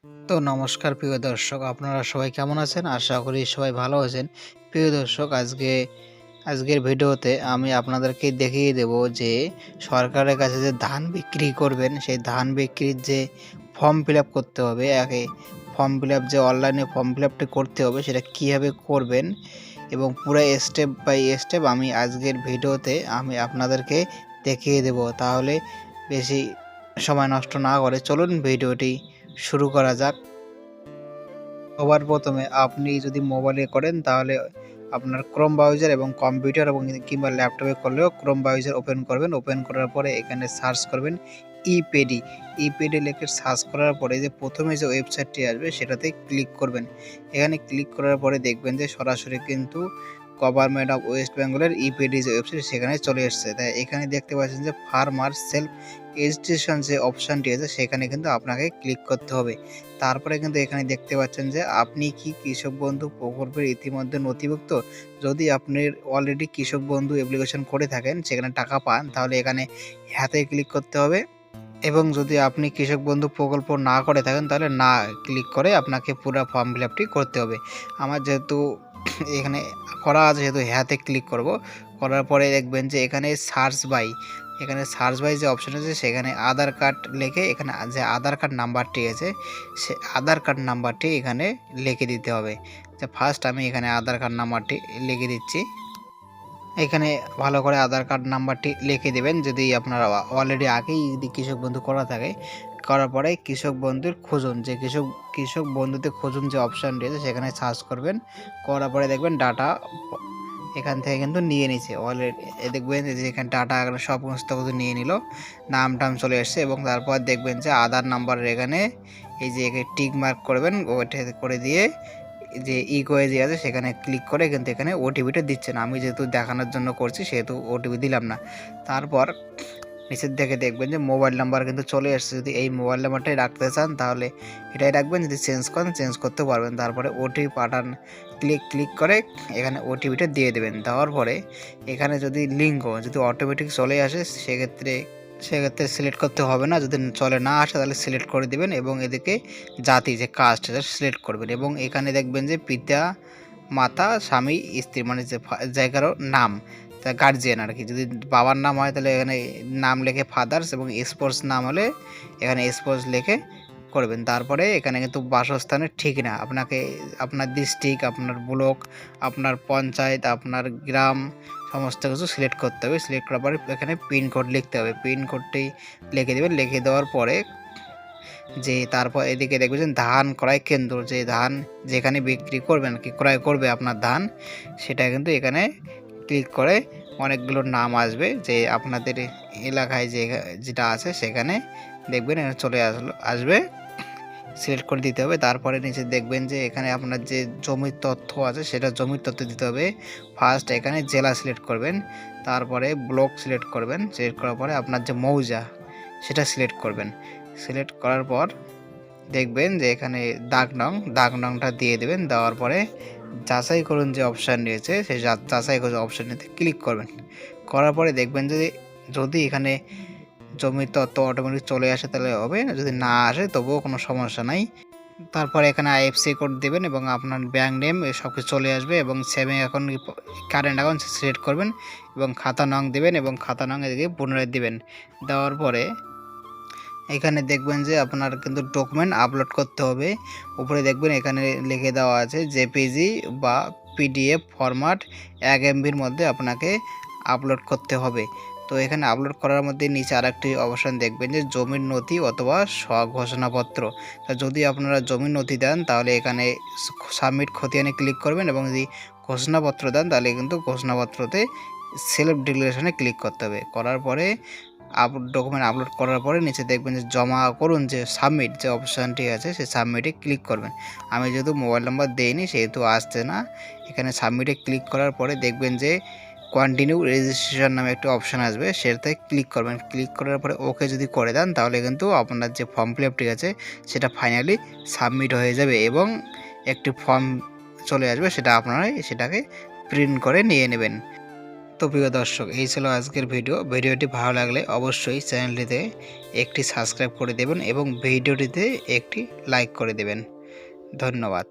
তো নমস্কার প্রিয় দর্শক, আপনারা সবাই কেমন আছেন? আশা করি সবাই ভালো আছেন। প্রিয় দর্শক, আজকের ভিডিওতে আমি আপনাদেরকে দেখিয়ে দেব যে সরকারের কাছে যে ধান বিক্রি করবেন, সেই ধান বিক্রির যে ফর্ম ফিল আপ করতে হবে, ফর্ম ফিল আপ যে অনলাইনে ফর্ম ফিল আপটি করতে হবে সেটা কীভাবে করবেন এবং পুরো স্টেপ বাই স্টেপ আমি আজকের ভিডিওতে আমি আপনাদেরকে দেখিয়ে দেব। তাহলে বেশি সময় নষ্ট না করে চলুন ভিডিওটি শুরু করা যাক। সবার প্রথমে আপনি যদি মোবাইলে করেন তাহলে আপনার ক্রোম ব্রাউজার এবং কম্পিউটার এবং কিংবা ল্যাপটপে করলেও ক্রোম ব্রাউজার ওপেন করবেন। ওপেন করার পরে এখানে সার্চ করবেন ইপেডি। ইপেডি লিখে সার্চ করার পরে যে প্রথমে যে ওয়েবসাইটটি আসবে সেটাতে ক্লিক করবেন। এখানে ক্লিক করার পরে দেখবেন যে সরাসরি কিন্তু গভর্নমেন্ট অফ ওয়েস্ট বেঙ্গলের ইপেডি যে ওয়েবসাইট সেখানে চলে এসছে। তাই এখানে দেখতে পাচ্ছেন যে ফার্মার সেলফ রেজিস্ট্রেশন যে অপশানটি আছে সেখানে কিন্তু আপনাকে ক্লিক করতে হবে। তারপরে কিন্তু এখানে দেখতে পাচ্ছেন যে আপনি কি কৃষক বন্ধু প্রকল্পের ইতিমধ্যে নথিভুক্ত। যদি আপনি অলরেডি কৃষক বন্ধু অ্যাপ্লিকেশন করে থাকেন, সেখানে টাকা পান, তাহলে এখানে হ্যাঁতে ক্লিক করতে হবে। এবং যদি আপনি কৃষক বন্ধু প্রকল্প না করে থাকেন তাহলে না ক্লিক করে আপনাকে পুরো ফর্ম ফিল আপটি করতে হবে। আমার যেহেতু এখানে করা আছে সেহেতু হ্যাঁতে ক্লিক করব। করার পরে দেখবেন যে এখানে সার্চ বাই যে অপশন আছে সেখানে আধার কার্ড লিখে এখানে যে আধার কার্ড নাম্বারটি আছে সে আধার কার্ড নাম্বারটি এখানে লিখে দিতে হবে। যে ফার্স্ট আমি এখানে আধার কার্ড নাম্বারটি লিখে দিচ্ছি। এখানে ভালো করে আধার কার্ড নাম্বারটি লিখে দেবেন যদি আপনারা অলরেডি আগেই যদি কৃষক বন্ধু করা থাকে। করার পরে কৃষক বন্ধুর খুঁজুন, যে কৃষক বন্ধুতে খুঁজুন যে অপশানটি আছে সেখানে সার্চ করবেন। করার পরে দেখবেন ডাটা এখান থেকে কিন্তু নিয়ে নিছে অলরেডি। দেখবেন যে এখানে ডাটা সমস্ত কিছু নিয়ে নিল, নাম টাম চলে এসছে এবং তারপর দেখবেন যে আধার নাম্বারের এখানে এই যে টিক মার্ক করবেন, ওইটা করে দিয়ে যে ইকোয়েজি আছে সেখানে ক্লিক করে কিন্তু এখানে ওটিপিটা দিচ্ছে না। আমি যেহেতু দেখানোর জন্য করছি সেহেতু ওটিপি দিলাম না। তারপর নিচের দিকে দেখবেন যে মোবাইল নাম্বার কিন্তু চলে এসছে। যদি এই মোবাইল নাম্বারটাই রাখতে চান তাহলে এটাই রাখবেন, যদি চেঞ্জ করেন চেঞ্জ করতে পারবেন। তারপরে ওটিপি পাঠান ক্লিক করে এখানে ওটিপিটা দিয়ে দেবেন। দেওয়ার পরে এখানে যদি লিঙ্ক যদি অটোমেটিক চলে আসে সেক্ষেত্রে সিলেক্ট করতে হবে না। যদি চলে না আসে তাহলে সিলেক্ট করে দেবেন এবং এদিকে জাতি যে কাস্ট সিলেক্ট করবেন এবং এখানে দেখবেন যে পিতা মাতা স্বামী স্ত্রী মানে যে জায়গারও নাম, তা গার্জিয়ান আর কি। যদি বাবার নাম হয় তাহলে এখানে নাম লিখে ফাদার্স এবং স্পোর্টস নাম হলে এখানে স্পোর্টস লিখে করবেন। তারপরে এখানে কিন্তু বাসস্থানের ঠিকানা আপনাকে আপনার ডিস্ট্রিক্ট, আপনার ব্লক, আপনার পঞ্চায়েত, আপনার গ্রাম সমস্ত কিছু সিলেক্ট করতে হবে। সিলেক্ট করার পরে এখানে পিনকোড লিখতে হবে। পিনকোডটি লিখে দেবেন। লিখে দেওয়ার পরে যে তারপর এদিকে দেখবেন ধান ক্রয় কেন্দ্র, যে ধান যেখানে বিক্রি করবেন কি ক্রয় করবে আপনার ধান, সেটা কিন্তু এখানে ক্লিক করে অনেকগুলো নাম আসবে যে আপনাদের এলাকায় যেটা আছে সেখানে দেখবেন এখানে চলে আসবে, সিলেক্ট করে দিতে হবে। তারপরে নিচে দেখবেন যে এখানে আপনার যে জমির তথ্য আছে সেটা জমির তথ্য দিতে হবে। ফার্স্ট এখানে জেলা সিলেক্ট করবেন, তারপরে ব্লক সিলেক্ট করবেন। সিলেক্ট করার পরে আপনার যে মৌজা সেটা সিলেক্ট করবেন। সিলেক্ট করার পর দেখবেন যে এখানে দাগ নংটা দিয়ে দেবেন। দেওয়ার পরে যাচাই করুন যে অপশান রয়েছে সেই যাচাই করুন অপশানটিতে ক্লিক করবেন। করার পরে দেখবেন যদি এখানে জমির তথ্য অটোমেটিক চলে আসে তাহলে হবে, যদি না আসে তবুও কোনো সমস্যা নাই। তারপরে এখানে আইএফসি কোড দেবেন এবং আপনার ব্যাঙ্ক নেম সব কিছু চলে আসবে এবং saving account current account select করবেন এবং খাতা নং দেবেন এবং খাতা নং এদিকে পুনরায় দেবেন। দেওয়ার পরে এখানে দেখবেন যে আপনার কিন্তু ডকুমেন্ট আপলোড করতে হবে। উপরে দেখবেন এখানে লিখে দেওয়া আছে জেপিজি বা পিডিএফ ফরম্যাট 1 MBর মধ্যে আপনাকে আপলোড করতে হবে। তো এখানে আপলোড করার মধ্যে নিচে আরেকটি অপশান দেখবেন যে জমির নথি অথবা স্বঘোষণাপত্র। তা যদি আপনারা জমির নথি দেন তাহলে এখানে সাবমিট খতিয়ানে ক্লিক করবেন এবং যদি ঘোষণাপত্র দেন তাহলে কিন্তু ঘোষণাপত্রতে সেলফ ডিক্লারেশনে ক্লিক করতে হবে। করার পরে ডকুমেন্ট আপলোড করার পরে নিচে দেখবেন যে জমা করুন যে সাবমিট যে অপশানটি আছে সেই সাবমিটে ক্লিক করবেন। আমি যেহেতু মোবাইল নাম্বার দেইনি সেহেতু আসছে না। এখানে সাবমিটে ক্লিক করার পরে দেখবেন যে কন্টিনিউ রেজিস্ট্রেশন নামে একটা অপশান আসবে, সেটাতে ক্লিক করবেন। ক্লিক করার পরে ওকে যদি করে দেন তাহলে কিন্তু আপনার যে ফর্ম ফিল আপটি আছে সেটা ফাইনালি সাবমিট হয়ে যাবে এবং একটি ফর্ম চলে আসবে, সেটা আপনারা সেটাকে প্রিন্ট করে নিয়ে নেবেন। তো প্রিয় দর্শক, এই ছিল আজকের ভিডিওটি ভালো লাগলে অবশ্যই চ্যানেলটিতে একটি সাবস্ক্রাইব করে দেবেন এবং ভিডিওটিতে একটি লাইক করে দেবেন। ধন্যবাদ।